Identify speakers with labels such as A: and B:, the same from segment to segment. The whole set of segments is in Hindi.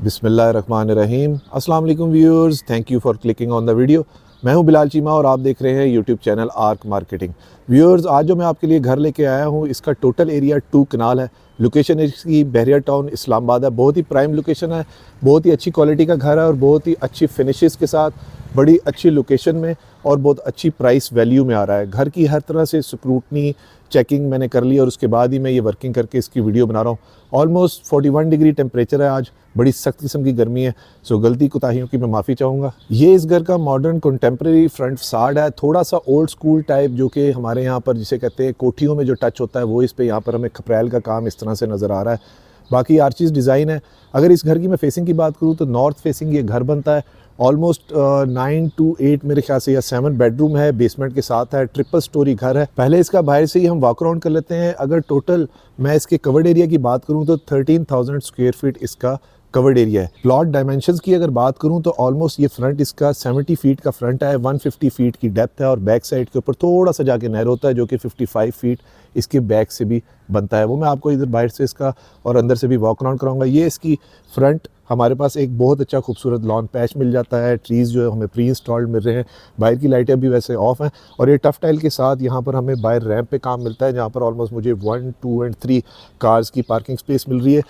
A: बिस्मिल्लाहिर्रहमानिर्रहीम। अस्सलाम वालेकुम viewers, thank you for clicking on the video. मैं हूं बिलाल चीमा और आप देख रहे हैं YouTube channel arc marketing. Viewers, आज जो मैं आपके लिए घर लेके आया हूं, इसका टोटल एरिया 2 कनाल है। लोकेशन इसकी बहरिया टाउन इस्लामाबाद है। बहुत ही प्राइम लोकेशन है, बहुत ही अच्छी क्वालिटी का घर है और बहुत ही अच्छी फिनिशेस के साथ बड़ी अच्छी लोकेशन में और बहुत अच्छी प्राइस वैल्यू में आ रहा है। घर की हर तरह से स्क्रूटनी चेकिंग मैंने कर ली और उसके बाद ही मैं ये वर्किंग करके इसकी वीडियो बना रहा हूँ। ऑलमोस्ट 41 डिग्री टेम्परेचर है आज, बड़ी सख्त किस्म की गर्मी है। सो गलती कोताहियों की मैं माफ़ी चाहूँगा। ये इस घर का मॉडर्न कंटेम्प्रेरी फ्रंट फसाड है, थोड़ा सा ओल्ड स्कूल टाइप, जो कि हमारे यहाँ पर जिसे कहते हैं कोठियों में जो टच होता है, वो इस पे यहाँ पर हमें खपरेल का काम इस तरह से नज़र आ रहा है। बाकी आर्चिस डिज़ाइन है। अगर इस घर की मैं फेसिंग की बात करूँ तो नॉर्थ फेसिंग ये घर बनता है। ऑलमोस्ट 9 to 8 मेरे ख्याल से या 7 बेडरूम है, बेसमेंट के साथ है, ट्रिपल स्टोरी घर है। पहले इसका बाहर से ही हम वॉक अराउंड कर लेते हैं। अगर टोटल मैं इसके कवर्ड एरिया की बात करूं तो 13,000 स्क्वायर फीट इसका कवर्ड एरिया है। प्लॉट डायमेंशंस की अगर बात करूं तो ऑलमोस्ट ये फ्रंट इसका 70 फीट का फ्रंट है, 150 फीट की डेप्थ है और बैक साइड के ऊपर थोड़ा सा जाके नहर होता है जो कि 55 फीट इसके बैक से भी बनता है। वो मैं आपको इधर बाहर से इसका और अंदर से भी वॉक अराउंड कराऊंगा। ये इसकी फ्रंट हमारे पास एक बहुत अच्छा खूबसूरत लॉन पैच मिल जाता है। ट्रीज़ जो है हमें प्री इंस्टॉल्ड मिल रहे हैं। बाहर की लाइटें भी वैसे ऑफ हैं और ये टफ टाइल के साथ यहाँ पर हमें बाहर रैंप पे काम मिलता है, जहाँ पर ऑलमोस्ट मुझे 1, 2 एंड 3 कार्स की पार्किंग स्पेस मिल रही है।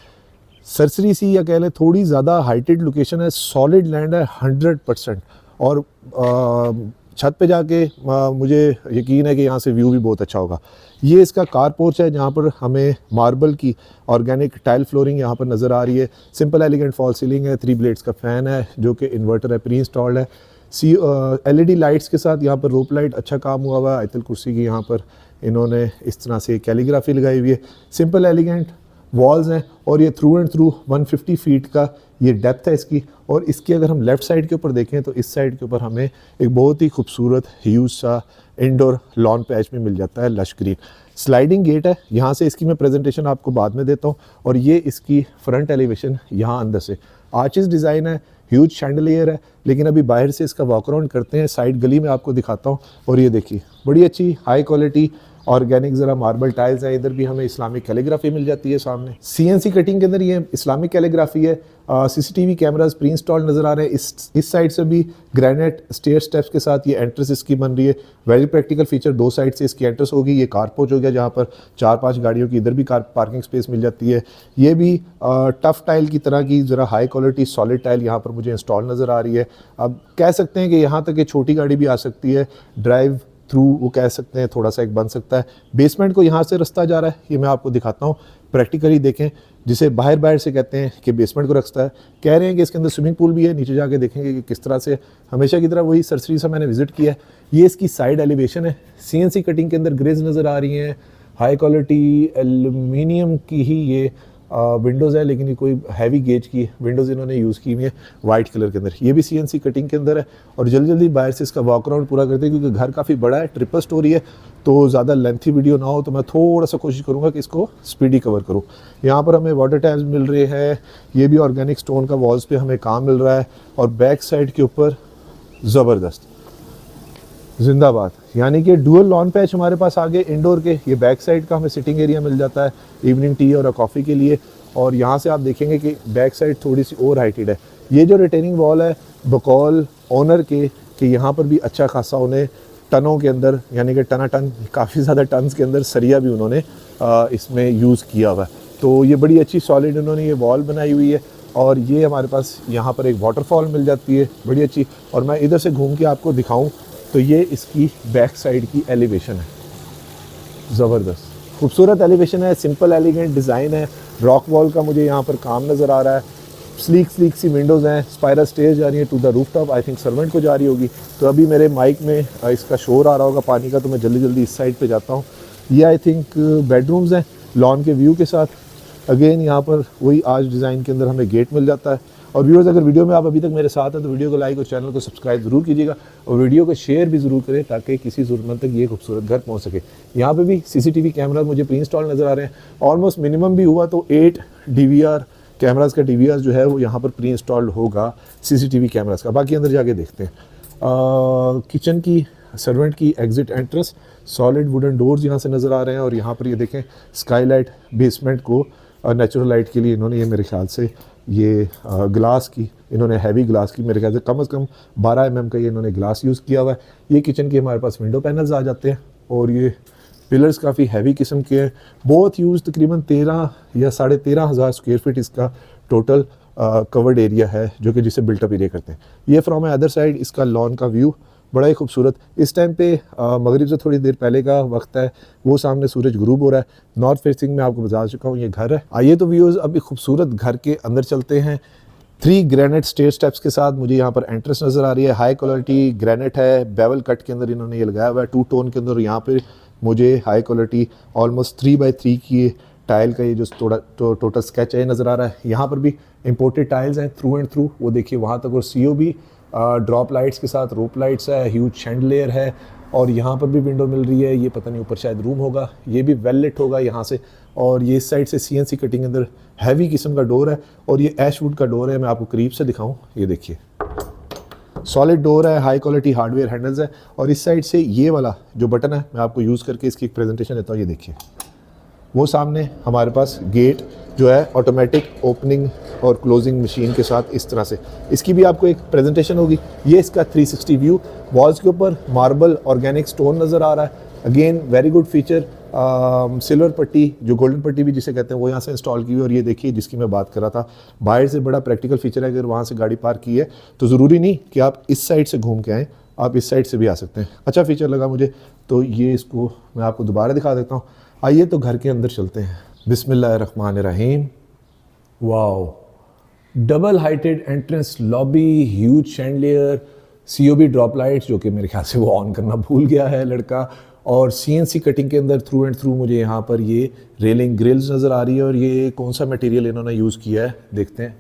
A: सरसरी सी या कह लें थोड़ी ज़्यादा हाइटेड लोकेशन है, सॉलिड लैंड है 100%। और छत पे जाके मुझे यकीन है कि यहाँ से व्यू भी बहुत अच्छा होगा। ये इसका कार पोर्च है, जहाँ पर हमें मार्बल की ऑर्गेनिक टाइल फ्लोरिंग यहाँ पर नज़र आ रही है। सिंपल एलिगेंट फॉल सीलिंग है, 3 ब्लेड्स का फ़ैन है जो कि इन्वर्टर है, प्री इंस्टॉल्ड है। LED लाइट्स के साथ यहाँ पर रोप लाइट अच्छा काम हुआ हुआ है। आयतल कुर्सी की यहाँ पर इन्होंने इस तरह से कैलीग्राफी लगाई हुई है। सिंपल एलिगेंट वॉल्स हैं और ये थ्रू एंड थ्रू 150 फीट का ये डेप्थ है इसकी। और इसकी अगर हम लेफ़्ट साइड के ऊपर देखें तो इस साइड के ऊपर हमें एक बहुत ही खूबसूरत ह्यूज सा इंडोर लॉन पैच में मिल जाता है, लश ग्रीन। स्लाइडिंग गेट है, यहाँ से इसकी मैं प्रेजेंटेशन आपको बाद में देता हूँ। और ये इसकी फ्रंट एलिवेशन यहाँ अंदर से आर्चिस डिज़ाइन है, ह्यूज शैंडलियर है। लेकिन अभी बाहर से इसका वॉक अराउंड करते हैं, साइड गली में आपको दिखाता हूँ। और ये देखिए बड़ी अच्छी हाई क्वालिटी ऑर्गेनिक ज़रा मार्बल टाइल्स है। इधर भी हमें इस्लामिक कैलीग्राफी मिल जाती है सामने। CNC कटिंग के अंदर ये इस्लामिक कैलीग्राफी है। CCTV कैमरास प्री इंस्टॉल्ड नज़र आ रहे हैं। इस साइड से भी ग्रेनाइट स्टेयर स्टेप्स के साथ ये एंट्रेंस इसकी बन रही है। वेरी प्रैक्टिकल फीचर, 2 साइड से इसकी एंट्रेंस होगी। ये कार पोर्च हो गया जहाँ पर 4-5 गाड़ियों की इधर भी कार पार्किंग स्पेस मिल जाती है। ये भी टफ टाइल की तरह की ज़रा हाई क्वालिटी सॉलिड टाइल यहाँ पर मुझे इंस्टॉल नज़र आ रही है। अब कह सकते हैं कि यहाँ तक ये छोटी गाड़ी भी आ सकती है, ड्राइव थ्रू वो कह सकते हैं, थोड़ा सा एक बन सकता है। बेसमेंट को यहाँ से रास्ता जा रहा है, ये मैं आपको दिखाता हूँ। प्रैक्टिकली देखें, जिसे बाहर से कहते हैं कि बेसमेंट को रास्ता है। कह रहे हैं कि इसके अंदर स्विमिंग पूल भी है, नीचे जाके देखेंगे कि किस तरह से। हमेशा की तरह वही सरसरी सा मैंने विजिट किया है। ये इसकी साइड एलिवेशन है। CNC कटिंग के अंदर ग्रिल्स नज़र आ रही हैं। हाई क्वालिटी एल्यूमिनियम की ही ये विंडोज़ है, लेकिन ये कोई हैवी गेज की विंडोज़ इन्होंने यूज़ की हुई है वाइट कलर के अंदर। ये भी CNC कटिंग के अंदर है। और जल्दी बाहर से इसका वॉक अराउंड पूरा करते हैं, क्योंकि घर काफ़ी बड़ा है, ट्रिपल स्टोरी है, तो ज़्यादा लेंथी वीडियो ना हो तो मैं थोड़ा सा कोशिश करूँगा कि इसको स्पीडी कवर करूँ। यहाँ पर हमें वाटर टैब्स मिल रहे हैं। ये भी ऑर्गेनिक स्टोन का वॉल्स पे हमें काम मिल रहा है। और बैक साइड के ऊपर ज़बरदस्त जिंदाबाद, यानी कि डुअल लॉन पैच हमारे पास आगे इंडोर के। ये बैक साइड का हमें सिटिंग एरिया मिल जाता है इवनिंग टी और कॉफ़ी के लिए। और यहाँ से आप देखेंगे कि बैक साइड थोड़ी सी ओवर हाइटेड है। ये जो रिटेनिंग वॉल है बकौल ओनर के कि यहाँ पर भी अच्छा खासा उन्हें टनों के अंदर, यानी कि टन काफ़ी ज़्यादा टन्स के अंदर सरिया भी उन्होंने इसमें यूज़ किया हुआ है। तो ये बड़ी अच्छी सॉलिड उन्होंने ये वॉल बनाई हुई है। और ये हमारे पास यहाँ पर एक वाटरफॉल मिल जाती है बड़ी अच्छी। और मैं इधर से घूम के आपको दिखाऊँ तो ये इसकी बैक साइड की एलिवेशन है, ज़बरदस्त खूबसूरत एलिवेशन है। सिंपल एलिगेंट डिज़ाइन है। रॉक वॉल का मुझे यहाँ पर काम नज़र आ रहा है। स्लीक सी विंडोज़ हैं। स्पाइरल स्टेज जा रही है to the roof top, I think servant को जा रही होगी। तो अभी मेरे माइक में इसका शोर आ रहा होगा पानी का, तो मैं जल्दी इस साइड पे जाता हूँ। ये आई थिंक बेडरूम्स हैं लॉन के व्यू के साथ। अगेन यहाँ पर वही आज डिज़ाइन के अंदर हमें गेट मिल जाता है। और व्यूअर्स, अगर वीडियो में आप अभी तक मेरे साथ हैं तो वीडियो को लाइक और चैनल को सब्सक्राइब ज़रूर कीजिएगा और वीडियो को शेयर भी ज़रूर करें ताकि किसी ज़रूरतमंद तक ये खूबसूरत घर पहुंच सके। यहाँ पे भी CCTV कैमरा मुझे प्री इंस्टॉल नज़र आ रहे हैं। ऑलमोस्ट मिनिमम भी हुआ तो 8 DVR कैमराज़ का DVR जो है वो यहाँ पर प्री इंस्टॉल्ड होगा CCTV कैमराज़ का। बाकी अंदर जाके देखते हैं। किचन की सर्वेंट की exit entrance, solid wooden doors यहाँ से नज़र आ रहे हैं। और यहाँ पर ये देखें स्काईलाइट बेसमेंट को नेचुरल लाइट के लिए इन्होंने ये मेरे ख्याल से ये ग्लास की, इन्होंने हैवी ग्लास की, मेरे ख्याल से कम 12 mm का ये इन्होंने ग्लास यूज़ किया हुआ है। ये किचन के हमारे पास विंडो पैनल्स आ जाते हैं और ये पिलर्स काफ़ी हैवी किस्म के हैं। बहुत यूज़, तकरीबन 13 या 13,500 स्क्वायर फीट इसका टोटल कवर्ड एरिया है, जो कि जिसे बिल्टअप एरिया करते हैं। ये फ्रॉम अदर साइड इसका लॉन का व्यू बड़ा ही खूबसूरत। इस टाइम पे मगरिब से थोड़ी देर पहले का वक्त है, वो सामने सूरज गुरूब हो रहा है। नॉर्थ फेसिंग में आपको बता चुका हूँ ये घर है। आइए तो व्यूअर्स अभी खूबसूरत घर के अंदर चलते हैं। 3 ग्रेनाइट स्टेयर स्टेप्स के साथ मुझे यहाँ पर एंट्रेंस नज़र आ रही है। हाई क्वालिटी ग्रेनाइट है, बेवल कट के अंदर इन्होंने ये लगाया हुआ है, 2 टोन के अंदर। यहाँ पे मुझे हाई क्वालिटी ऑलमोस्ट 3x3 की टाइल का ये जो टोटल स्केच है नज़र आ रहा है। यहाँ पर भी इंपोर्टेड टाइल्स हैं थ्रू एंड थ्रू, वो देखिए वहाँ तक। और COB ड्रॉप लाइट्स के साथ रोप लाइट्स है, ह्यूज शैंडलियर है और यहाँ पर भी विंडो मिल रही है। ये पता नहीं ऊपर शायद रूम होगा, ये भी वेल लिट होगा यहाँ से। और ये इस साइड से CNC कटिंग अंदर हैवी किस्म का डोर है और ये ऐशवुड का डोर है। मैं आपको करीब से दिखाऊं, ये देखिए सॉलिड डोर है, हाई क्वालिटी हार्डवेयर हैंडल्स है। और इस साइड से ये वाला जो बटन है, मैं आपको यूज़ करके इसकी एक प्रेजेंटेशन देता हूँ। ये देखिए वो सामने हमारे पास गेट जो है ऑटोमेटिक ओपनिंग और क्लोजिंग मशीन के साथ इस तरह से, इसकी भी आपको एक प्रेजेंटेशन होगी। ये इसका 360 व्यू। वॉल्स के ऊपर मार्बल ऑर्गेनिक स्टोन नज़र आ रहा है, again very good feature. Silver पट्टी, जो गोल्डन पट्टी भी जिसे कहते हैं, वो यहाँ से इंस्टॉल की हुई। और ये देखिए जिसकी मैं बात कर रहा था, बाहर से बड़ा प्रैक्टिकल फीचर है। अगर वहाँ से गाड़ी पार्क की है तो ज़रूरी नहीं कि आप इस साइड से घूम के आएँ, आप इस साइड से भी आ सकते हैं। अच्छा फीचर लगा मुझे, तो ये इसको मैं आपको दोबारा दिखा देता हूँ। आइए तो घर के अंदर चलते हैं। बिस्मिल्लाहिर्रहमानिर्रहीम। Wow, double heighted entrance lobby, huge chandelier, COB drop lights, जो कि मेरे ख्याल से वो ऑन करना भूल गया है लड़का। और CNC कटिंग के अंदर थ्रू एंड थ्रू मुझे यहाँ पर ये रेलिंग ग्रिल्स नज़र आ रही है। और ये कौन सा मटेरियल इन्होंने यूज़ किया है देखते हैं।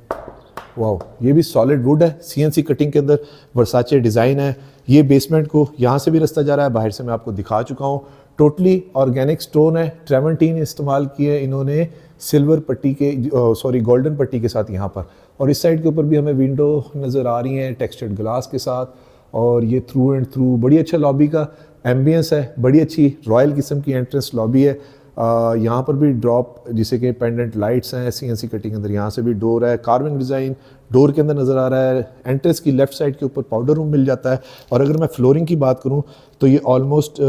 A: वाओ, ये भी सॉलिड वुड है, CNC कटिंग के अंदर वर्साचे डिज़ाइन है। ये बेसमेंट को यहाँ से भी रास्ता जा रहा है, बाहर से मैं आपको दिखा चुका हूँ। टोटली ऑर्गेनिक स्टोन है, ट्रेमेंटीन इस्तेमाल किए इन्होंने सिल्वर पट्टी के, सॉरी गोल्डन पट्टी के साथ यहाँ पर। और इस साइड के ऊपर भी हमें विंडो नज़र आ रही हैं टेक्सचर्ड ग्लास के साथ। और ये थ्रू एंड थ्रू बड़ी अच्छा लॉबी का एम्बियंस है, बड़ी अच्छी रॉयल किस्म की एंट्रेंस लॉबी है। यहाँ पर भी ड्रॉप जिसे कि पेंडेंट लाइट्स हैं, CNC कटिंग अंदर। यहाँ से भी डोर है, कार्विंग डिज़ाइन डोर के अंदर नज़र आ रहा है। एंट्रेंस की लेफ़्ट साइड के ऊपर पाउडर रूम मिल जाता है। और अगर मैं फ्लोरिंग की बात करूँ तो ये ऑलमोस्ट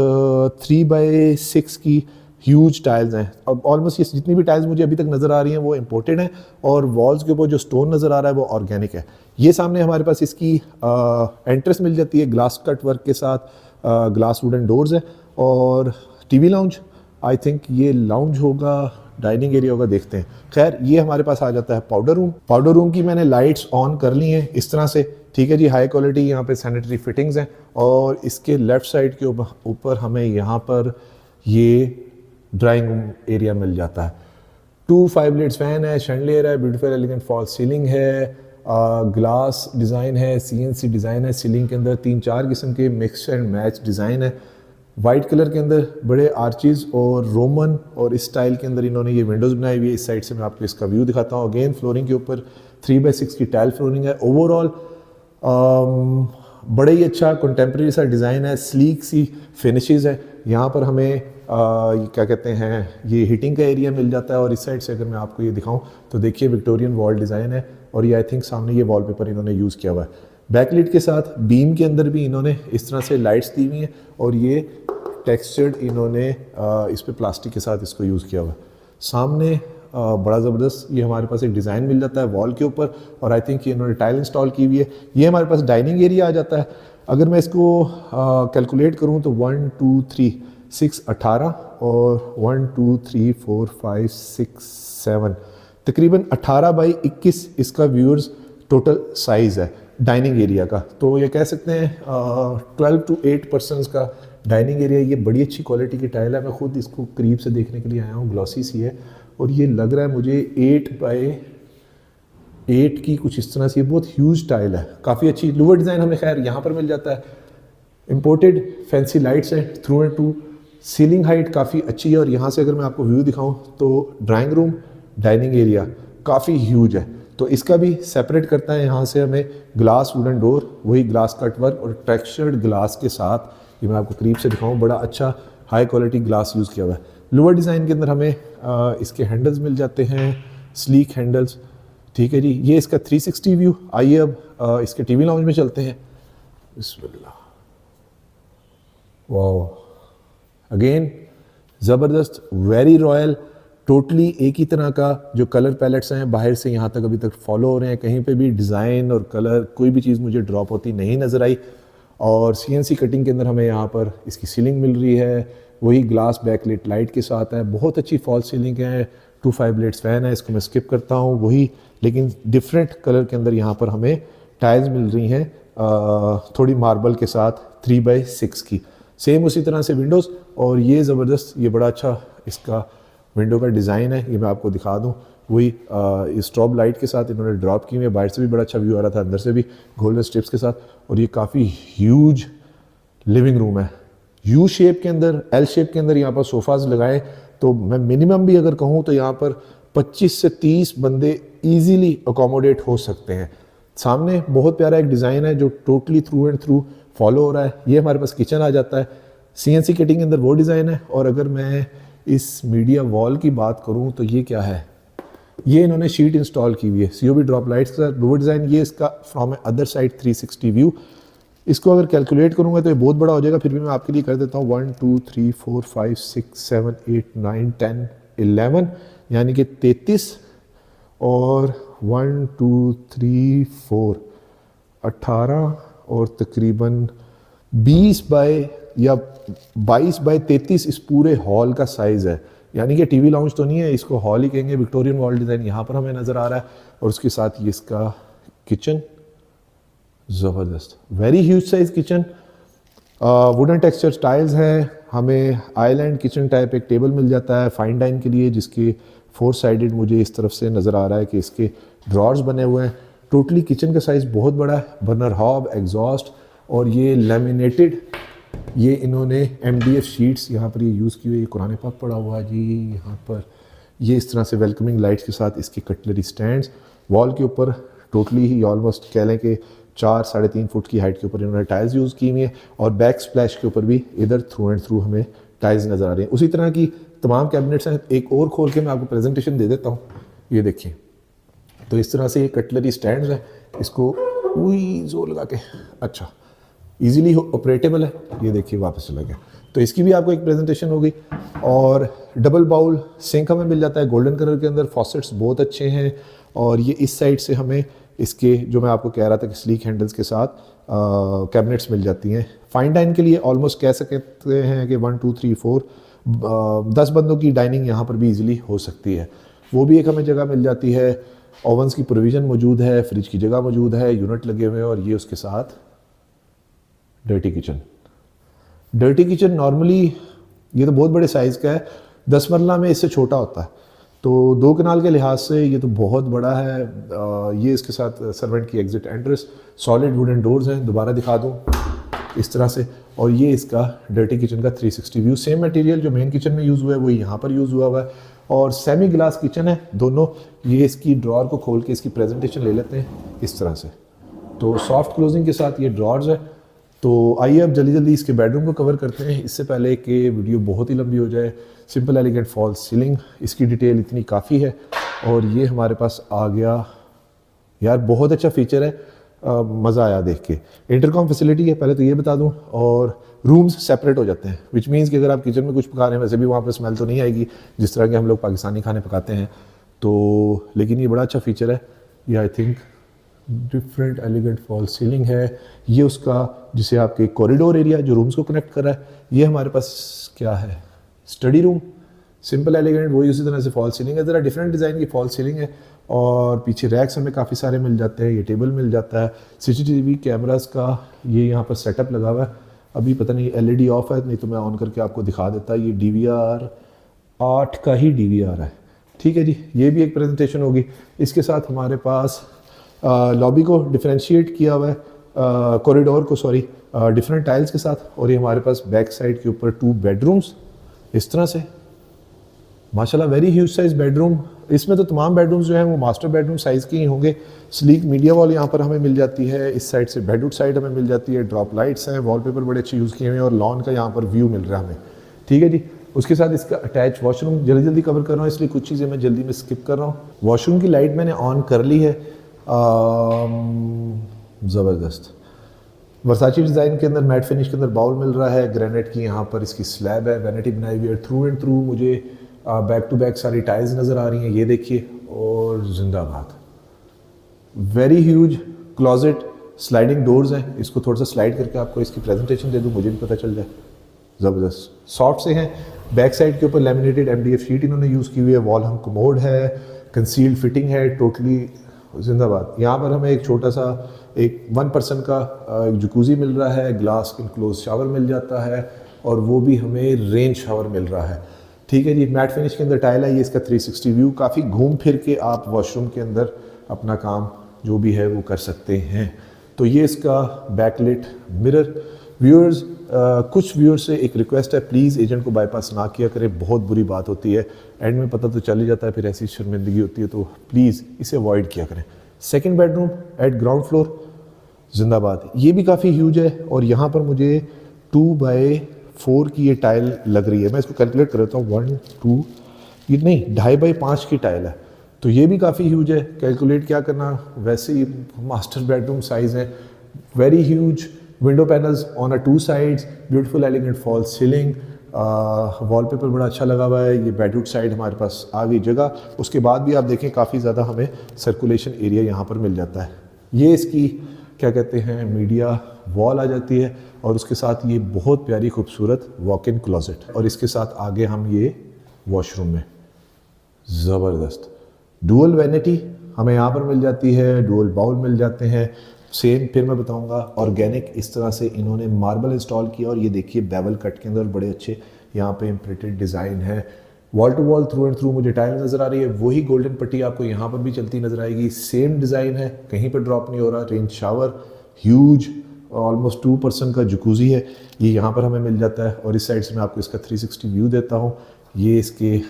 A: 3x6 की ह्यूज टाइल्स हैं। अब ऑलमोस्ट ये जितनी भी टाइल्स मुझे अभी तक नज़र आ रही हैं वो इम्पोर्टेड हैं। और वॉल्स के ऊपर जो स्टोन नज़र आ रहा है वो ऑर्गेनिक है। ये सामने हमारे पास इसकी एंट्रेंस मिल जाती है ग्लास कट वर्क के साथ, ग्लास वुडन डोर्स है। और TV लाउंज, आई थिंक ये लाउंज होगा, डाइनिंग एरिया होगा, देखते हैं। खैर ये हमारे पास आ जाता है पाउडर रूम। पाउडर रूम की मैंने लाइट्स ऑन कर ली हैं इस तरह से, ठीक है जी। हाई क्वालिटी यहाँ पे सैनिटरी फिटिंग्स हैं। और इसके लेफ़्ट साइड के ऊपर हमें यहाँ पर ये ड्राइंग रूम एरिया मिल जाता है। 2 5 लिड्स फैन है, शैंडलियर है, ब्यूटीफुल एलिगेंट फॉल सीलिंग है, ग्लास डिज़ाइन है, CNC डिज़ाइन है। सीलिंग के अंदर 3-4 किस्म के मिक्स एंड मैच डिज़ाइन है। वाइट कलर के अंदर बड़े आर्चेस और रोमन और इस स्टाइल के अंदर इन्होंने ये विंडोज़ बनाई हुई है। इस साइड से मैं आपको इसका व्यू दिखाता हूँ। अगेन फ्लोरिंग के ऊपर 3x6 की टाइल फ्लोरिंग है। ओवरऑल बड़े ही अच्छा कंटेम्प्रेरी सा डिज़ाइन है, स्लीक सी फिनिशेस है। यहाँ पर हमें क्या कहते हैं, ये हीटिंग का एरिया मिल जाता है। और इस साइड से अगर मैं आपको ये दिखाऊं तो देखिए विक्टोरियन वॉल डिज़ाइन है। और ये आई थिंक सामने ये वॉलपेपर इन्होंने यूज़ किया हुआ है। बैकलिट के साथ बीम के अंदर भी इन्होंने इस तरह से लाइट्स दी हुई हैं। और ये टेक्सचर्ड इन्होंने इस पे प्लास्टिक के साथ इसको यूज़ किया हुआ है। सामने बड़ा ज़बरदस्त ये हमारे पास एक डिज़ाइन मिल जाता है वॉल के ऊपर। और आई थिंक ये इन्होंने टाइल इंस्टॉल की हुई है। ये हमारे पास डाइनिंग एरिया आ जाता है। अगर मैं इसको कैलकुलेट करूँ तो 1 2 3 6 18 और 1 2 3 4 5 6 7 तकरीबन 18x21 इसका व्यूअर्स टोटल साइज़ है डाइनिंग एरिया का। तो ये कह सकते हैं 12 to 8 पर्सनस का डाइनिंग एरिया। ये बड़ी अच्छी क्वालिटी की टाइल है। मैं खुद इसको करीब से देखने के लिए आया हूँ, ग्लॉसी सी है। और ये लग रहा है मुझे 8x8 की कुछ इस तरह से। ये बहुत ह्यूज टाइल है, काफ़ी अच्छी। लूवर डिज़ाइन हमें खैर यहाँ पर मिल जाता है। इम्पोर्टेड फैंसी लाइट्स हैं through and through. Ceiling height काफ़ी अच्छी है। और यहाँ से अगर मैं आपको व्यू दिखाऊँ तो ड्राइंग रूम डाइनिंग एरिया काफ़ी ह्यूज है। तो इसका भी सेपरेट करता है यहाँ से हमें ग्लास वुडन डोर, वही ग्लास कट वर्क और टेक्सचर्ड ग्लास के साथ। ये मैं आपको करीब से दिखाऊँ, बड़ा अच्छा हाई क्वालिटी ग्लास यूज़ किया हुआ है। लोअर डिज़ाइन के अंदर हमें इसके हैंडल्स मिल जाते हैं, स्लीक हैंडल्स। ठीक है जी, ये इसका 360 व्यू। आइए अब इसके टीवी लाउंज में चलते हैं। बिस्मिल्लाह, वाह, अगेन ज़बरदस्त, वेरी रॉयल, टोटली एक ही तरह का जो कलर पैलेट्स हैं बाहर से यहाँ तक अभी तक फॉलो हो रहे हैं। कहीं पे भी डिज़ाइन और कलर कोई भी चीज़ मुझे ड्रॉप होती नहीं नज़र आई। और CNC कटिंग के अंदर हमें यहाँ पर इसकी सीलिंग मिल रही है, वही ग्लास बैकलिट लाइट के साथ है। बहुत अच्छी फॉल सीलिंग है, 2.5 ब्लेड्स फ़ैन है, इसको मैं स्किप करता हूँ वही, लेकिन डिफरेंट कलर के अंदर यहाँ पर हमें टाइल्स मिल रही हैं थोड़ी मार्बल के साथ 3x6 की। सेम उसी तरह से विंडोज़, और ये ज़बरदस्त, ये बड़ा अच्छा इसका विंडो का डिज़ाइन है। ये मैं आपको दिखा दूँ, वही स्ट्रॉब लाइट के साथ इन्होंने ड्रॉप की हुई है। बाहर से भी बड़ा अच्छा व्यू आ रहा था, अंदर से भी गोल्डन स्ट्रिप्स के साथ। और ये काफ़ी ह्यूज लिविंग रूम है, यू शेप के अंदर, एल शेप के अंदर। यहाँ पर सोफ़ाज़ लगाए तो मैं मिनिमम भी अगर कहूँ तो यहाँ पर 25 से 30 बंदे ईजीली अकोमोडेट हो सकते हैं। सामने बहुत प्यारा एक डिज़ाइन है जो totally through and through follow हो रहा है। ये हमारे पास किचन आ जाता है, CNC कटिंग के अंदर वो डिज़ाइन है। और अगर मैं इस मीडिया वॉल की बात करूं तो ये क्या है, ये इन्होंने शीट इंस्टॉल की हुई है COB ड्रॉप लाइट्स का वो डिज़ाइन। ये इसका फ्रॉम अदर साइड 360 व्यू। इसको अगर कैलकुलेट करूंगा तो ये बहुत बड़ा हो जाएगा, फिर भी मैं आपके लिए कर देता हूँ 1 2 3 4 5 6 7 8 9 10 11, यानी कि 33, और 1 2 3 4 18 और तकरीबन 20 बाय या 22 बाय 33 इस पूरे हॉल का साइज़ है। यानी कि टीवी लाउंज तो नहीं है, इसको हॉल ही कहेंगे। विक्टोरियन वॉल डिज़ाइन यहाँ पर हमें नज़र आ रहा है, और उसके साथ ये इसका किचन, ज़बरदस्त, very huge size kitchen. Wooden texture tiles हैं। हमें आइलैंड किचन टाइप एक टेबल मिल जाता है फाइन डाइन के लिए, जिसके 4 साइडेड मुझे इस तरफ से नज़र आ रहा है कि इसके ड्रॉर्स बने हुए हैं। टोटली किचन का साइज़ बहुत बड़ा है, बर्नर हॉब, एग्जॉस्ट, और ये लेमिनेटेड, ये इन्होंने MDF शीट्स यहाँ पर ये यूज़ की हुई है। कुरान पाक पड़ा हुआ है जी यहाँ पर। ये इस तरह से वेलकमिंग लाइट्स के साथ इसके कटलरी स्टैंड्स वॉल के ऊपर टोटली ही ऑलमोस्ट कह लें कि 4-3.5 फुट की हाइट के ऊपर इन्होंने टाइल्स यूज़ की हुई है। और बैक स्प्लैश के ऊपर भी इधर थ्रू एंड थ्रू हमें टाइल्स नज़र आ रही हैं। उसी तरह की तमाम कैबिनेट्स हैं। एक और खोल के मैं आपको प्रेजेंटेशन दे देता हूँ, ये देखिए। तो इस तरह से ये कटलरी स्टैंड्स हैं, इसको वही जोर लगा के, अच्छा इजीली ऑपरेटेबल है। ये देखिए वापस चला गया। तो इसकी भी आपको एक प्रेजेंटेशन होगी। और डबल बाउल सिंक हमें मिल जाता है गोल्डन कलर के अंदर, फॉसेट्स बहुत अच्छे हैं। और ये इस साइड से हमें इसके जो मैं आपको कह रहा था कि स्लीक हैंडल्स के साथ कैबिनेट्स मिल जाती हैं। फाइन डाइन के लिए ऑलमोस्ट कह सकते हैं कि 1 2 3 4 10 बंदों की डाइनिंग यहाँ पर भी ईजिली हो सकती है। वो भी एक हमें जगह मिल जाती है। ओवंस की प्रोविज़न मौजूद है, फ्रिज की जगह मौजूद है, यूनिट लगे हुए हैं। और ये उसके साथ dirty kitchen. Dirty kitchen normally ये तो बहुत बड़े साइज़ का है, 10 मरला में इससे छोटा होता है, तो 2 कनाल के लिहाज से ये तो बहुत बड़ा है। ये इसके साथ सर्वेंट की exit entrance, solid wooden doors हैं, दोबारा दिखा दूँ इस तरह से। और ये इसका डर्टी किचन का 360 व्यू। सेम मटेरियल जो मेन किचन में यूज़ हुआ है वही यहाँ पर यूज़ हुआ है। और सेमी ग्लास किचन है दोनों। ये इसकी ड्रॉर को खोल के इसकी प्रेजेंटेशन ले लेते हैं इस तरह से। तो सॉफ्ट क्लोजिंग के साथ ये ड्रॉर्स है। तो आइए अब जल्दी जल्दी इसके बेडरूम को कवर करते हैं, इससे पहले कि वीडियो बहुत ही लंबी हो जाए। सिंपल एलिगेंट फॉल्स सीलिंग, इसकी डिटेल इतनी काफ़ी है। और ये हमारे पास आ गया यार, बहुत अच्छा फीचर है, मज़ा आया देख के। इंटरकॉम फैसिलिटी है, पहले तो ये बता दूं। और रूम्स सेपरेट हो जाते हैं, विच मीन्स कि अगर आप किचन में कुछ पका रहे हैं, वैसे भी वहाँ पर स्मेल तो नहीं आएगी जिस तरह के हम लोग पाकिस्तानी खाने पकाते हैं। तो लेकिन ये बड़ा अच्छा फीचर है। ये I think different elegant fall ceiling है। ये उसका जिसे आपके कॉरिडोर एरिया जो रूम्स को कनेक्ट कर रहा है। ये हमारे पास क्या है, स्टडी रूम, सिंपल एलिगेंट, वही उसी तरह से फॉल सीलिंग है, ज़रा डिफरेंट डिज़ाइन की फॉल सीलिंग है। और पीछे रैक्स हमें काफ़ी सारे मिल जाते हैं, ये टेबल मिल जाता है। CCTV कैमरास का ये यहाँ पर सेटअप लगा हुआ है। अभी पता नहीं LED ऑफ है, नहीं तो मैं ऑन करके आपको दिखा देता। ये DVR 8 का ही DVR है, ठीक है जी। ये भी एक प्रेजेंटेशन होगी। इसके साथ हमारे पास लॉबी को डिफ्रेंशिएट किया हुआ है, कॉरिडोर को सॉरी, डिफरेंट टाइल्स के साथ। और ये हमारे पास बैक साइड के ऊपर 2 बेडरूम्स इस तरह से, माशाल्लाह वेरी ह्यूज साइज बेडरूम। इसमें तो तमाम बेडरूम्स जो हैं वो मास्टर बेडरूम साइज़ के ही होंगे। स्लीक मीडिया वॉल यहाँ पर हमें मिल जाती है, इस साइड से बेडरूम साइड हमें मिल जाती है। ड्रॉप लाइट्स हैं, वॉलपेपर बड़े अच्छे यूज़ किए हुए हैं। और लॉन का यहाँ पर व्यू मिल रहा है हमें, ठीक है जी। उसके साथ इसका अटैच वॉशरूम जल्दी जल्दी कवर कर रहा हूँ, इसलिए कुछ चीज़ें मैं जल्दी में स्किप कर रहा हूँ। वॉशरूम की लाइट मैंने ऑन कर ली है। ज़बरदस्त वर्साची डिज़ाइन के अंदर मैट फिनिश के अंदर बाउल मिल रहा है, ग्रेनाइट की यहाँ पर इसकी स्लैब है, वैनिटी बनाई हुई है। थ्रू एंड थ्रू मुझे बैक टू बैक सारी टाइल्स नज़र आ रही हैं, ये देखिए, और जिंदाबाद। Very huge closet, sliding doors हैं। इसको थोड़ा सा स्लाइड करके आपको इसकी प्रेजेंटेशन दे दूँ, मुझे भी पता चल जाए। ज़बरदस्त सॉफ्ट से हैं। बैक साइड के ऊपर लैमिनेटेड MDF शीट इन्होंने यूज़ की हुई है। वॉल हम कमोड है, कंसील्ड फिटिंग है, टोटली जिंदाबाद। यहाँ पर हमें एक छोटा सा एक 1 पर्सन का एक जकूज़ी मिल रहा है, ग्लास इनक्लोज शावर मिल जाता है, और वो भी हमें रेंज शावर मिल रहा है। ठीक है जी, मैट फिनिश के अंदर टाइल है। ये इसका 360 व्यू, काफ़ी घूम फिर के आप वॉशरूम के अंदर अपना काम जो भी है वो कर सकते हैं। तो ये इसका बैकलिट मिरर। व्यूअर्स, कुछ व्यूअर्स से एक रिक्वेस्ट है, प्लीज़ एजेंट को बाईपास ना किया करें, बहुत बुरी बात होती है। एंड में पता तो चल ही जाता है, फिर ऐसी शर्मिंदगी होती है, तो प्लीज़ इसे अवॉइड किया करें। Second bedroom eight ground floor, जिंदाबाद। ये भी काफ़ी ह्यूज है, और यहाँ पर मुझे 2x4 की ये टाइल लग रही है। मैं इसको कैलकुलेट कर लेता हूँ, 1 2, ये नहीं 2.5x5 की टाइल है, तो ये भी काफ़ी ह्यूज है। कैलकुलेट क्या करना, वैसे ही मास्टर बेडरूम साइज़ है। Very huge window panels on a 2 sides, beautiful elegant fall ceiling, wallpaper बड़ा अच्छा लगा हुआ है। ये बेडरूम साइड हमारे पास आ गई जगह। उसके बाद भी आप देखें काफ़ी ज़्यादा हमें सर्कुलेशन एरिया यहाँ पर मिल जाता है। ये इसकी क्या कहते हैं मीडिया वॉल आ जाती है, और उसके साथ ये बहुत प्यारी खूबसूरत वॉक इन क्लोजेट, और इसके साथ आगे हम ये वॉशरूम में ज़बरदस्त डुअल वैनिटी हमें यहाँ पर मिल जाती है, डुअल बाउल मिल जाते हैं। सेम फिर मैं बताऊंगा, ऑर्गेनिक इस तरह से इन्होंने मार्बल इंस्टॉल किया, और ये देखिए बेवल कट के अंदर बड़े अच्छे यहाँ पे इम्प्रिंटेड डिज़ाइन है। Wall to wall through and through मुझे टाइल नज़र आ रही है, वही गोल्डन पट्टी आपको यहाँ पर भी चलती नज़र आएगी। सेम डिज़ाइन है, कहीं पर ड्रॉप नहीं हो रहा। Range shower huge, almost 2 person का जकूज़ी है, ये यहाँ पर हमें मिल जाता है। और इस साइड से मैं आपको इसका 360 व्यू देता हूँ। ये इसके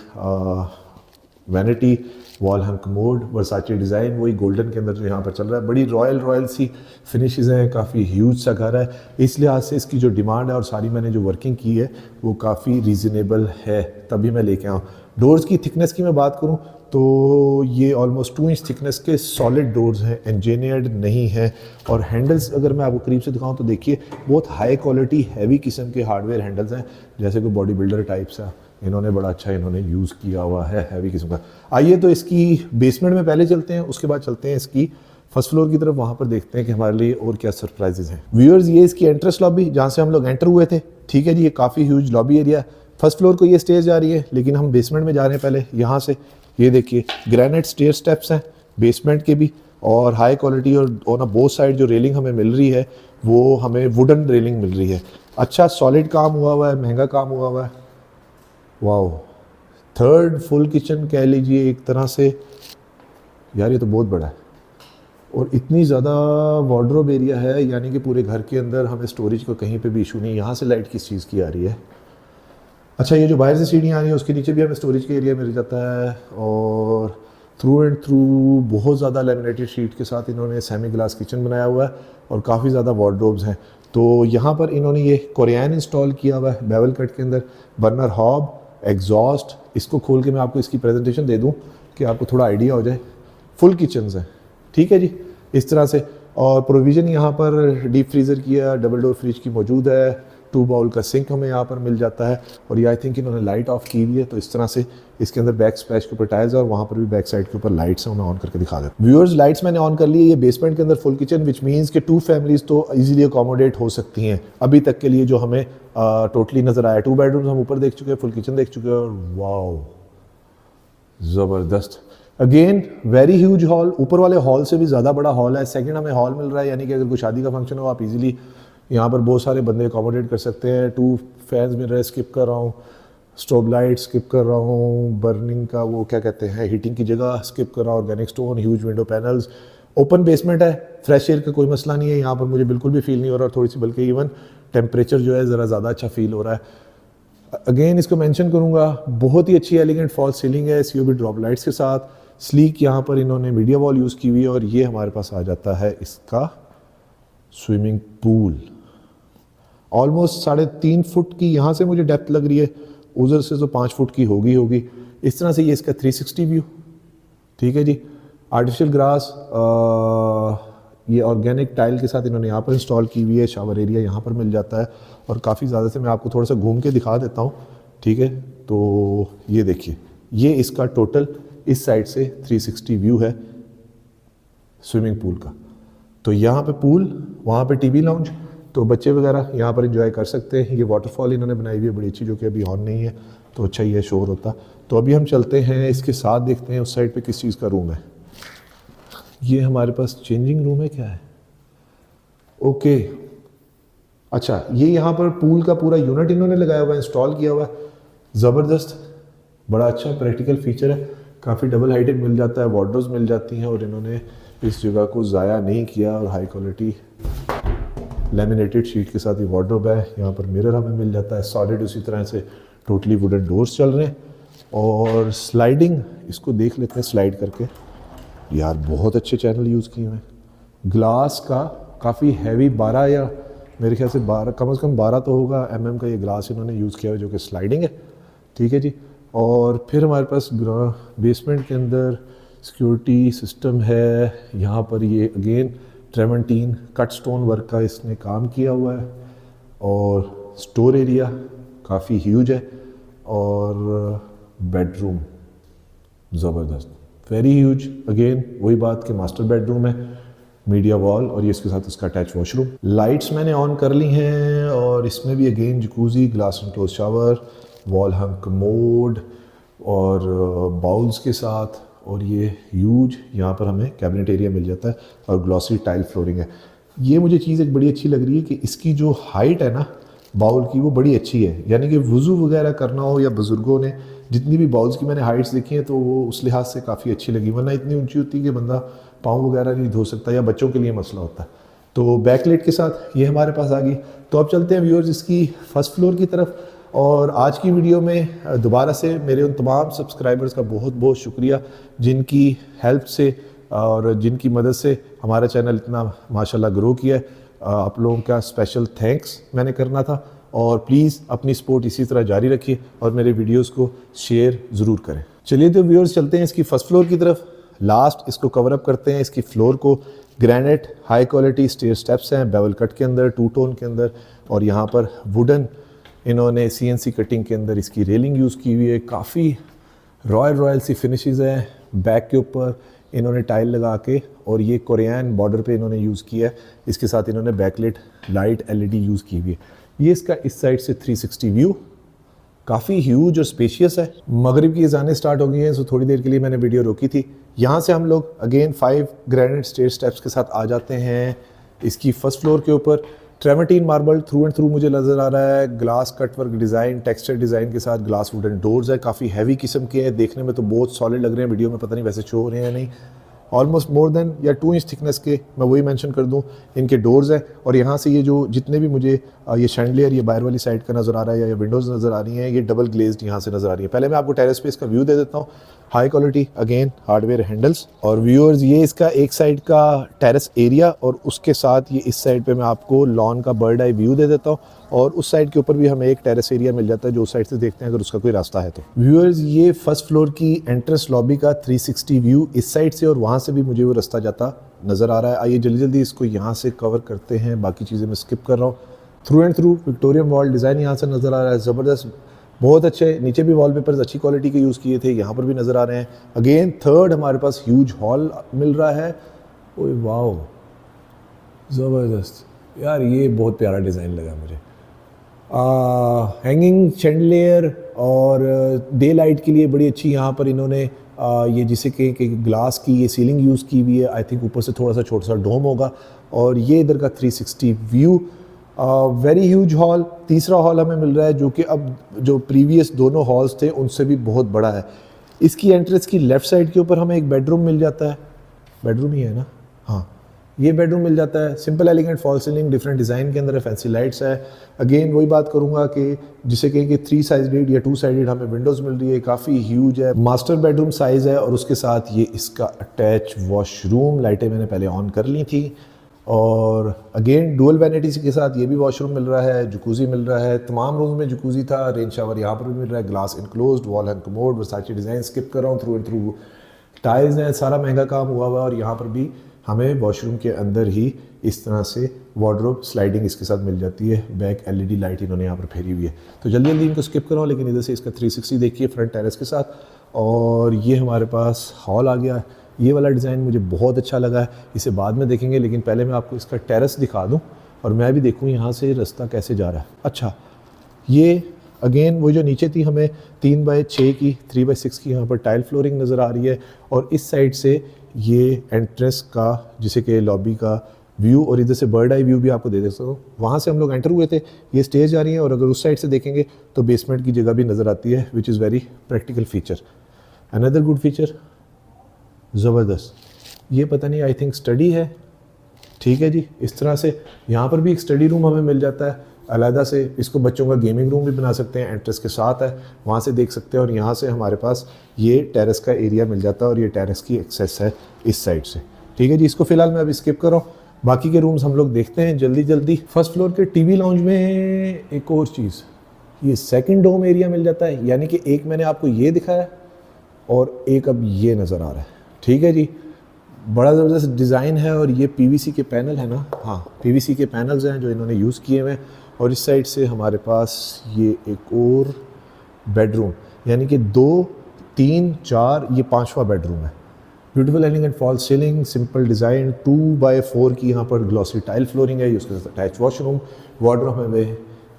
A: वैनिटी वॉल हैंग कमोड, वर्साची डिज़ाइन, वही गोल्डन के अंदर जो यहाँ पर चल रहा है। बड़ी रॉयल सी फिनिशेस हैं, काफ़ी ह्यूज सा घर है। इस लिहाज से इसकी जो डिमांड है और सारी मैंने जो वर्किंग की है वो काफ़ी रीज़नेबल है, तभी मैं लेके आऊँ। डोर्स की थिकनेस की मैं बात करूँ तो ये ऑलमोस्ट 2 इंच थिकनेस के सॉलिड डोर्स हैं, इंजीनियर्ड नहीं है। और हैंडल्स अगर मैं आपको करीब से दिखाऊँ तो देखिए बहुत हाई क्वालिटी हैवी किस्म के हार्डवेयर हैंडल्स हैं, जैसे कोई बॉडी बिल्डर टाइप सा इन्होंने बड़ा अच्छा इन्होंने यूज़ किया हुआ है, हैवी किस्म का। आइए तो इसकी बेसमेंट में पहले चलते हैं, उसके बाद चलते हैं इसकी फर्स्ट फ्लोर की तरफ, वहाँ पर देखते हैं कि हमारे लिए और क्या सरप्राइजेज हैं। व्यूअर्स, ये इसकी एंट्रेंस लॉबी जहाँ से हम लोग एंटर हुए थे। ठीक है जी, ये काफ़ी huge lobby area. First floor को ये स्टेज जा रही है, लेकिन हम बेसमेंट में जा रहे हैं पहले। यहाँ से ये देखिए ग्रेनाइट स्टेयर स्टेप्स हैं बेसमेंट के भी, और हाई क्वालिटी, और ऑन बोथ साइड जो रेलिंग हमें मिल रही है वो हमें वुडन रेलिंग मिल रही है। अच्छा सॉलिड काम हुआ है, महंगा काम हुआ है। वाओ, थर्ड फुल किचन कह लीजिए एक तरह से। यार ये तो बहुत बड़ा है, और इतनी ज़्यादा वार्डरोब एरिया है, यानी कि पूरे घर के अंदर हमें स्टोरेज का कहीं पे भी इशू नहीं। यहाँ से लाइट किस चीज़ की आ रही है? अच्छा, ये जो बाहर से सीढ़ियाँ आ रही है उसके नीचे भी हमें स्टोरेज का एरिया मिल जाता है। और थ्रू एंड थ्रू बहुत ज़्यादा लेमिनेटेड शीट के साथ इन्होंने सेमी ग्लास किचन बनाया हुआ है, और काफ़ी ज़्यादा वार्डरोब्स हैं। तो यहाँ पर इन्होंने ये कोरियन इंस्टॉल किया हुआ है बेवल कट के अंदर, बर्नर हॉब, एग्जॉस्ट। इसको खोल के मैं आपको इसकी प्रेजेंटेशन दे दूं कि आपको थोड़ा आइडिया हो जाए। फुल किचन्स हैं, ठीक है जी, इस तरह से। और प्रोविज़न यहाँ पर डीप फ्रीज़र किया, डबल डोर फ्रिज की मौजूद है, 2 बाउल का सिंक हमें यहाँ पर मिल जाता है। और ये आई थिंक इन्होंने लाइट ऑफ की हुई है, तो इस तरह से इसके अंदर बैक स्पैच के ऊपर टाइल्स है, और वहाँ पर भी बैक साइड के ऊपर लाइट्स हैं, मैं ऑन करके दिखा देता हूँ। व्यूअर्स, लाइट्स मैंने ऑन कर ली है। ये बेसमेंट के अंदर फुल किचन, विच मीन्स कि 2 फैमिलीज़ तो ईजिली अकोमोडेट हो सकती हैं अभी तक के लिए, जो हमें टोटली नज़र आया। 2 बेडरूम्स हम ऊपर देख चुके हैं, फुल किचन देख चुके हैं, और वाओ ज़बरदस्त। अगेन वेरी ह्यूज हॉल, ऊपर वाले हॉल से भी ज़्यादा बड़ा हॉल है। सेकंड हमें हॉल मिल रहा है, यानी कि अगर कोई शादी का फंक्शन हो आप इजीली यहाँ पर बहुत सारे बंदे अकोमोडेट कर सकते हैं। 2 फैंस मिल रहे हैं, स्किप कर रहा हूँ, स्टोव लाइट स्किप कर रहा हूँ, बर्निंग का वो क्या कहते हैं हीटिंग की जगह स्किप कर रहा हूँ, organic stone, huge window panels, open basement है, फ्रेश एयर का कोई मसला नहीं है यहाँ पर, मुझे बिल्कुल भी फील नहीं हो रहा थोड़ी सी, बल्कि इवन टेम्परेचर जो है ज़रा ज़्यादा अच्छा फील हो रहा है। अगेन इसको मेंशन करूँगा, बहुत ही अच्छी एलिगेंट फॉल सीलिंग है COB ड्रॉप लाइट्स के साथ। स्लीक यहाँ पर इन्होंने मीडिया वॉल यूज़ की हुई है, और ये हमारे पास आ जाता है इसका स्विमिंग पूल। ऑलमोस्ट 3.5 फुट की यहाँ से मुझे डेप्थ लग रही है, उधर से तो 5 फुट की होगी। इस तरह से ये इसका 360 व्यू, ठीक है जी। आर्टिफिशियल ग्रास ये ऑर्गेनिक टाइल के साथ इन्होंने यहाँ पर इंस्टॉल की हुई है। शावर एरिया यहाँ पर मिल जाता है और काफ़ी ज़्यादा से मैं आपको थोड़ा सा घूम के दिखा देता हूँ, ठीक है। तो ये देखिए, ये इसका टोटल इस साइड से 360 व्यू है स्विमिंग पूल का। तो यहाँ पे पूल, वहाँ पे टीवी लाउंज, तो बच्चे वगैरह यहाँ पर एंजॉय कर सकते हैं। ये वाटरफॉल इन्होंने बनाई हुई है बड़ी अच्छी, जो कि अभी ऑन नहीं है, तो अच्छा ही है, शोर होता। तो अभी हम चलते हैं इसके साथ, देखते हैं उस साइड पे किस चीज़ का रूम है। ये हमारे पास चेंजिंग रूम है, क्या है? ओके, अच्छा, ये यहाँ पर पूल का पूरा यूनिट इन्होंने लगाया हुआ है, इंस्टॉल किया हुआ है। ज़बरदस्त, बड़ा अच्छा प्रैक्टिकल फीचर है। काफ़ी डबल हाइटेड मिल जाता है, वार्डरोब्स मिल जाती हैं, और इन्होंने इस जगह को ज़ाया नहीं किया और हाई क्वालिटी लेमिनेटेड शीट के साथ ये वार्डरोब है। यहाँ पर मिरर हमें मिल जाता है सॉलिड, उसी तरह से टोटली वुडन डोर्स चल रहे हैं। और स्लाइडिंग, इसको देख लेते हैं स्लाइड करके। यार बहुत अच्छे चैनल यूज़ किए हुए हैं। ग्लास का काफ़ी हैवी 12 या मेरे ख्याल से 12, कम से कम 12 तो होगा mm का ये ग्लास इन्होंने यूज़ किया है, जो कि स्लाइडिंग है, ठीक है जी। और फिर हमारे पास बेसमेंट के अंदर सिक्योरिटी सिस्टम है। यहाँ पर ये अगेन ट्रेमेंटीन कट स्टोन वर्क का इसने काम किया हुआ है। और स्टोर एरिया काफ़ी ह्यूज है। और बेडरूम ज़बरदस्त, वेरी ह्यूज। अगेन वही बात कि मास्टर बेडरूम है, मीडिया वॉल, और ये इसके साथ इसका अटैच वॉशरूम। लाइट्स मैंने ऑन कर ली हैं, और इसमें भी again jacuzzi, glass and close shower, wall hung commode और बाउल्स के साथ। और ये ह्यूज यहाँ पर हमें कैबिनेट एरिया मिल जाता है, और ग्लॉसी टाइल फ्लोरिंग है। ये मुझे चीज़ एक बड़ी अच्छी लग रही है कि इसकी जो हाइट है ना बाउल की, वो बड़ी अच्छी है। यानी कि वज़ू वगैरह करना हो, या बुज़ुर्गों ने जितनी भी बाउल्स की मैंने हाइट्स देखी हैं, तो वो उस लिहाज से काफ़ी अच्छी लगी। वरना इतनी ऊंची होती है कि बंदा पाँव वगैरह नहीं धो सकता, या बच्चों के लिए मसला होता है। तो बैकलेट के साथ ये हमारे पास आ गई। तो अब चलते हैं व्यूअर्स इसकी फर्स्ट फ्लोर की तरफ। और आज की वीडियो में दोबारा से मेरे उन तमाम सब्सक्राइबर्स का बहुत बहुत शुक्रिया, जिनकी हेल्प से और जिनकी मदद से हमारा चैनल इतना माशाल्लाह ग्रो किया है। आप लोगों का स्पेशल थैंक्स मैंने करना था। और प्लीज़ अपनी सपोर्ट इसी तरह जारी रखिए, और मेरे वीडियोस को शेयर ज़रूर करें। चलिए तो व्यूअर्स चलते हैं इसकी फ़र्स्ट फ्लोर की तरफ। लास्ट इसको कवर अप करते हैं। इसकी फ्लोर को granite high quality stair steps हैं, बेवल कट के अंदर, टू टोन के अंदर, और यहाँ पर वुडन इन्होंने CNC कटिंग के अंदर इसकी रेलिंग यूज़ की हुई है। काफ़ी रॉयल सी फिनिशेस हैं। बैक के ऊपर इन्होंने टाइल लगा के, और ये कोरियन बॉर्डर पे इन्होंने यूज़ किया है। इसके साथ इन्होंने बैकलाइट लाइट LED यूज़ की हुई है। ये इसका इस साइड से 360 व्यू काफ़ी ह्यूज और स्पेशियस है। मगरिब की अज़ानें स्टार्ट हो गई हैं, सो थोड़ी देर के लिए मैंने वीडियो रोकी थी। यहाँ से हम लोग अगेन 5 ग्रेनाइट स्टेयर स्टेप्स के साथ आ जाते हैं इसकी फर्स्ट फ्लोर के ऊपर। ट्रेमेंटीन मार्बल थ्रू एंड थ्रू मुझे नज़र आ रहा है। Glass cutwork design, texture design के साथ ग्लास वुडन डोर्स है। काफ़ी हैवी किस्म के हैं, देखने में तो बहुत सॉलिड लग रहे हैं, वीडियो में पता नहीं वैसे शो हो रहे हैं या नहीं। ऑलमोस्ट मोर देन या 2 इंच थिकनेस के, मैं वही मेंशन कर दूं, इनके डोर्स हैं। और यहाँ से ये जो जितने भी मुझे ये शैंडलियर ये बाहर वाली साइड का नज़र आ रहा है, या विंडोज़ नज़र आ रही हैं, ये डबल ग्लेज्ड यहाँ से नज़र आ रही है। पहले मैं आपको टेरेस पे इसका व्यू दे देता हूँ। High quality again hardware handles. और व्यूअर्स ये इसका एक साइड का टेरेस एरिया, और उसके साथ ये इस साइड पे मैं आपको लॉन का बर्ड आई व्यू दे देता हूँ। और उस साइड के ऊपर भी हमें एक टेरेस एरिया मिल जाता है, जो उस साइड से देखते हैं अगर उसका कोई रास्ता है तो। व्यूअर्स ये फर्स्ट फ्लोर की एंट्रेंस लॉबी का 360 व्यू इस साइड से, और वहाँ से भी मुझे वो रास्ता जाता नज़र आ रहा है। आइए जल्दी जल्दी इसको यहाँ से कवर करते हैं, बाकी चीज़ें मैं स्किप कर रहा हूँ। Through and through Victorian wall design यहाँ से नज़र आ रहा है, ज़बरदस्त, बहुत अच्छे। नीचे भी वॉलपेपर्स अच्छी क्वालिटी के यूज़ किए थे, यहाँ पर भी नज़र आ रहे हैं। अगेन थर्ड हमारे पास ह्यूज हॉल मिल रहा है। ओए वाओ, ज़बरदस्त यार, ये बहुत प्यारा डिज़ाइन लगा मुझे। हैंगिंग शैंडलियर और डे लाइट के लिए बड़ी अच्छी यहाँ पर इन्होंने ये जिसे कि ग्लास की ये सीलिंग यूज़ की हुई है। आई थिंक ऊपर से थोड़ा सा छोटा सा डोम होगा। और ये इधर का 360 व्यू, वेरी ह्यूज हॉल। तीसरा हॉल हमें मिल रहा है, जो कि अब जो प्रीवियस दोनों हॉल्स थे उनसे भी बहुत बड़ा है। इसकी एंट्रेंस की लेफ़्ट साइड के ऊपर हमें एक बेडरूम मिल जाता है। बेडरूम ही है ना, हाँ, ये बेडरूम मिल जाता है। Simple elegant fall ceiling, different design के अंदर है, फैंसी लाइट्स है। अगेन वही बात करूंगा कि जिसे कहें कि 3 साइडेड या 2 साइडेड हमें विंडोज़ मिल रही है, काफ़ी ह्यूज है। मास्टर बेडरूम साइज़ है, और उसके साथ ये इसका अटैच वॉशरूम। लाइटें मैंने पहले ऑन कर ली थी। और अगेन डुअल वैनिटी के साथ ये भी वॉशरूम मिल रहा है, जकूज़ी मिल रहा है, तमाम रूम में जकूज़ी था, रेन शावर यहाँ पर भी मिल रहा है, glass enclosed, wall hang commode, Versace design skip कर रहा हूँ, थ्रू एंड थ्रू टाइल्स हैं, सारा महंगा काम हुआ हुआ है। और यहाँ पर भी हमें वॉशरूम के अंदर ही इस तरह से वार्डरोब स्लाइडिंग इसके साथ मिल जाती है, बैक LED लाइट इन्होंने यहाँ पर फेरी हुई है। तो जल्दी जल्दी इनको स्किप कराओ, लेकिन इधर से इसका 360 देखिए फ्रंट टेरेस के साथ। और ये हमारे पास हॉल आ गया। ये वाला डिज़ाइन मुझे बहुत अच्छा लगा है, इसे बाद में देखेंगे, लेकिन पहले मैं आपको इसका टेरेस दिखा दूँ और मैं भी देखूँ यहाँ से रास्ता कैसे जा रहा है। अच्छा, ये अगेन वो जो नीचे थी हमें 3x6 की 3x6 की यहाँ पर टाइल फ्लोरिंग नज़र आ रही है, और इस साइड से ये एंट्रेंस का जिसे कि लॉबी का व्यू, और इधर से बर्ड आई व्यू भी आपको दे देता हूँ। वहाँ से हम लोग एंटर हुए थे, ये स्टेज आ रही है, और अगर उस साइड से देखेंगे तो बेसमेंट की जगह भी नज़र आती है, which is very practical feature. Another good feature, ज़बरदस्त, ये पता नहीं आई थिंक स्टडी है, ठीक है जी। इस तरह से यहाँ पर भी एक स्टडी रूम हमें मिल जाता है अलहदा से, इसको बच्चों का गेमिंग रूम भी बना सकते हैं, एंट्रेंस के साथ है, वहाँ से देख सकते हैं। और यहाँ से हमारे पास ये टेरेस का एरिया मिल जाता है, और ये टेरेस की एक्सेस है इस साइड से, ठीक है जी। इसको फिलहाल मैं अभी स्किप कर रहा हूँ, बाकी के रूम्स हम लोग देखते हैं जल्दी जल्दी। फर्स्ट फ्लोर के टीवी लाउंज में एक और चीज़, ये सेकंड डोम एरिया मिल जाता है, यानी कि एक मैंने आपको ये दिखाया और एक अब ये नज़र आ रहा है, ठीक है जी। बड़ा ज़बरदस्त डिज़ाइन है, और ये PVC के पैनल है ना, हाँ PVC के पैनल्स हैं जो इन्होंने यूज़ किए हुए हैं। और इस साइड से हमारे पास ये एक और बेडरूम, यानी कि 2, 3, 4, ये 5वां बेडरूम है। Beautiful elegant fall ceiling, simple design, 2x4 की यहाँ पर ग्लॉसी टाइल फ्लोरिंग है, उसके साथ अटैच वॉशरूम, वार्डरोब है। वे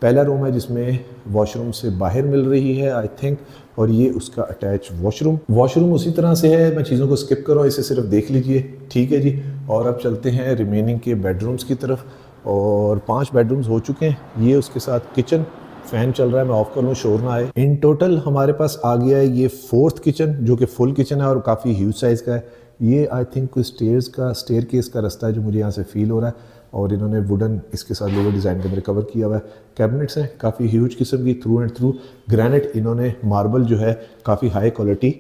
A: पहला रूम है जिसमें वॉशरूम से बाहर मिल रही है आई थिंक, और ये उसका अटैच वॉशरूम उसी तरह से है। मैं चीज़ों को स्किप कर रहा हूँ, इसे सिर्फ देख लीजिए, ठीक है जी। और अब चलते हैं रिमेनिंग के बेडरूम्स की तरफ, और 5 बेडरूम्स हो चुके हैं। ये उसके साथ किचन, फ़ैन चल रहा है, मैं ऑफ कर लूँ शोर ना आए। इन टोटल हमारे पास आ गया है ये 4th किचन, जो कि फुल किचन है और काफ़ी ह्यूज साइज़ का है। ये आई थिंक कोई स्टेयर केस का रास्ता है जो मुझे यहाँ से फील हो रहा है, और इन्होंने वुडन इसके साथ लोगो डिज़ाइन के अंदर कवर किया हुआ है। कैबिनेट्स हैं काफ़ी ह्यूज किस्म की, थ्रू एंड थ्रू ग्रेनाइट, इन्होंने मार्बल जो है काफ़ी हाई क्वालिटी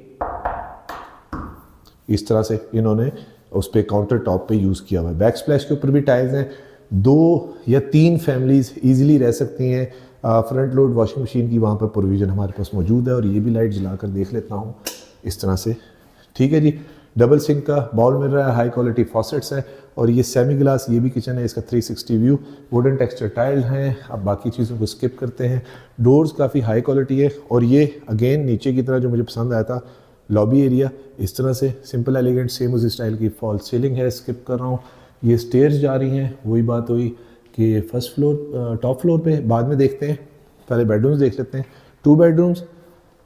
A: इस तरह से इन्होंने उस पर काउंटर टॉप पे यूज़ किया हुआ है। बैक स्प्लैश के ऊपर भी टाइल्स हैं, 2 या 3 फैमिलीज़ ईजिली रह सकती हैं। फ्रंट लोड वॉशिंग मशीन की वहाँ पर प्रोविज़न हमारे पास मौजूद है, और ये भी लाइट जला कर देख लेता हूँ इस तरह से, ठीक है जी। डबल सिंक का बाउल मिल रहा है, हाई क्वालिटी फॉसेट्स है, और ये सेमी ग्लास, ये भी किचन है, इसका 360 व्यू, वुडन टेक्सचर टाइल हैं। अब बाकी चीज़ों को स्किप करते हैं। डोर्स काफ़ी हाई क्वालिटी है, और ये अगेन नीचे की तरह जो मुझे पसंद आया था, लॉबी एरिया इस तरह से सिंपल एलिगेंट सेम उसी स्टाइल की फॉल सीलिंग है, स्किप कर रहा हूँ। ये स्टेयर्स जा रही हैं, वही बात हुई कि फर्स्ट फ्लोर टॉप फ्लोर पे बाद में देखते हैं, पहले बेडरूम्स देख लेते हैं। 2 बेडरूम्स,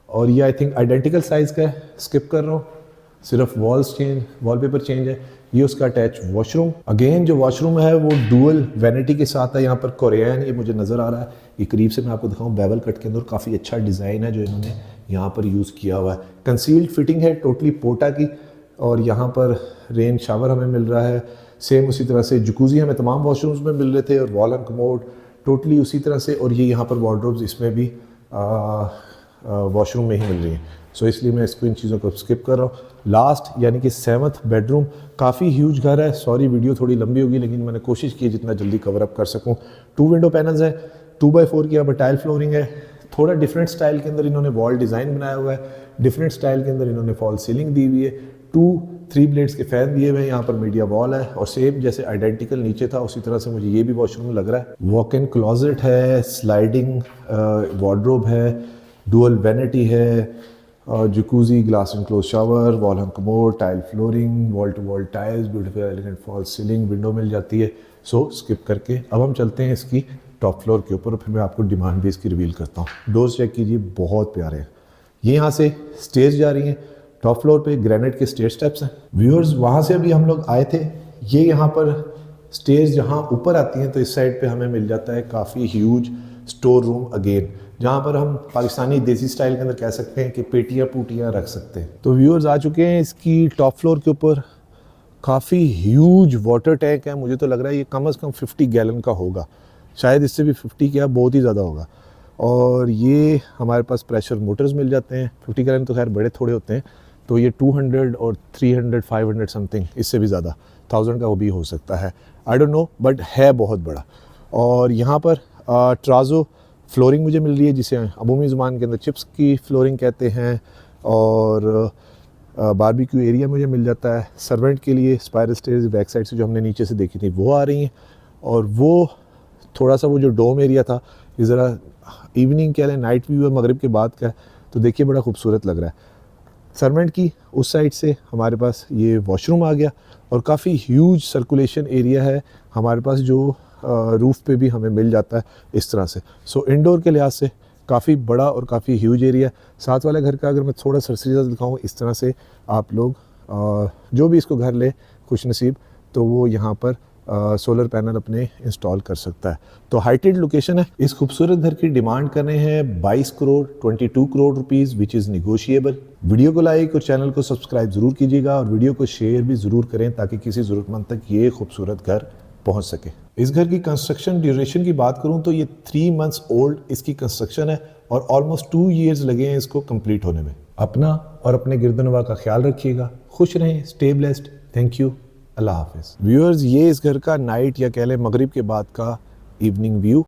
A: और ये आई थिंक आइडेंटिकल साइज़ का है, स्किप कर रहा हूँ, सिर्फ वॉलपेपर चेंज है। ये उसका अटैच वॉशरूम, अगेन जो वॉशरूम है वो डुअल वैनिटी के साथ है, यहाँ पर कोरियन ये मुझे नज़र आ रहा है। ये करीब से मैं आपको दिखाऊँ, बेवल कट के अंदर काफ़ी अच्छा डिज़ाइन है जो इन्होंने यहाँ पर यूज़ किया हुआ है। कंसील्ड फिटिंग है टोटली पोटा की, और यहाँ पर रेन शावर हमें मिल रहा है, सेम उसी तरह से जकूज़ी हमें तमाम वॉशरूम्स में मिल रहे थे, और वॉल एंड कमोड टोटली उसी तरह से, और ये यहाँ पर वार्डरोब्स इसमें भी वॉशरूम में ही मिल रही हैं। सो इसलिए मैं इसको इन चीज़ों को स्किप कर रहा हूँ। लास्ट यानी कि 7th बेडरूम, काफ़ी ह्यूज घर है, सॉरी वीडियो थोड़ी लंबी होगी, लेकिन मैंने कोशिश की जितना जल्दी कवर अप कर सकूँ। 2 विंडो पैनल्स हैं, 2x4 की यहाँ पर टाइल फ्लोरिंग है, थोड़ा डिफरेंट स्टाइल के अंदर इन्होंने वॉल डिज़ाइन बनाया हुआ है, डिफरेंट स्टाइल के अंदर इन्होंने फॉल सीलिंग दी हुई है, 2-3 ब्लेड्स के फ़ैन दिए हुए हैं, यहाँ पर मीडिया वॉल है, और सेम जैसे आइडेंटिकल नीचे था उसी तरह से मुझे ये भी वॉशरूम लग रहा है। वॉक इन क्लोजेट है, स्लाइडिंग वार्डरोब है, डुअल वैनिटी है, jacuzzi, glass enclose shower, wall hang commode, tile flooring, wall to wall tiles, beautiful elegant fall ceiling, window मिल जाती है। सो स्किप करके अब हम चलते हैं इसकी टॉप फ्लोर के ऊपर, फिर मैं आपको डिमांड भी इसकी रिवील करता हूँ। डोर्स चेक कीजिए, बहुत प्यारे हैं। ये यहाँ से स्टेज जा रही हैं, टॉप फ्लोर पे ग्रेनाइट के स्टेयर स्टेप्स हैं। व्यूअर्स, वहाँ से अभी हम लोग आए थे, ये यहाँ पर स्टेज जहाँ ऊपर आती हैं तो इस साइड पे हमें मिल जाता है काफ़ी ह्यूज स्टोर रूम अगेन, जहाँ पर हम पाकिस्तानी देसी स्टाइल के अंदर कह सकते हैं कि पेटियाँ पूटियाँ रख सकते हैं। तो व्यूअर्स आ चुके हैं इसकी टॉप फ्लोर के ऊपर, काफ़ी ह्यूज वाटर टैंक है, मुझे तो लग रहा है ये कम से कम 50 गैलन का होगा, शायद इससे भी 50 क्या बहुत ही ज़्यादा होगा। और ये हमारे पास प्रेशर मोटर्स मिल जाते हैं, 50 गैलन तो खैर बड़े थोड़े होते हैं, तो ये 200 और 300 500 समथिंग, इससे भी ज़्यादा 1000 का वो भी हो सकता है, आई डोंट नो, बट है बहुत बड़ा। और यहाँ पर ट्राजो फ्लोरिंग मुझे मिल रही है, जिसे अमूमी ज़ुबान के अंदर चिप्स की फ्लोरिंग कहते हैं। और बारबेक्यू एरिया मुझे मिल जाता है। सर्वेंट के लिए स्पाइरल स्टेयर्स बैक साइड से जो हमने नीचे से देखी थी वो आ रही हैं। और वो थोड़ा सा वो जो डोम एरिया था, ये ज़रा इवनिंग कह लें, नाइट व्यू है, मगरिब के बाद का है, तो देखिए बड़ा खूबसूरत लग रहा है। सर्वेंट की उस साइड से हमारे पास ये वॉशरूम आ गया और काफ़ी ह्यूज सर्कुलेशन एरिया है हमारे पास, जो रूफ़ पे भी हमें मिल जाता है इस तरह से। सो इंडोर के लिहाज से काफ़ी बड़ा और काफ़ी ह्यूज एरिया। साथ वाले घर का अगर मैं थोड़ा सरसरी दिखाऊँ, इस तरह से आप लोग जो भी इसको घर ले खुश नसीब, तो वो यहाँ पर सोलर पैनल अपने इंस्टॉल कर सकता है। तो हाइटेड लोकेशन है। इस खूबसूरत घर की डिमांड कर रहे हैं 22 crore 22 crore rupees, which is negotiable. Video को लाइक और चैनल को सब्सक्राइब ज़रूर कीजिएगा और वीडियो को शेयर भी ज़रूर करें ताकि किसी ज़रूरतमंद तक ये खूबसूरत घर पहुंच सके। इस घर की कंस्ट्रक्शन ड्यूरेशन की बात करूं तो ये 3 मंथ्स ओल्ड इसकी कंस्ट्रक्शन है और ऑलमोस्ट 2 ईयर्स लगे हैं इसको कंप्लीट होने में। अपना और अपने गिरदनवा का ख्याल रखिएगा, खुश रहें, स्टे ब्लेस्ड, थैंक यू, अल्लाह हाफिज़। व्यूअर्स, ये इस घर का नाइट या कह लें मगरिब के बाद का इवनिंग व्यू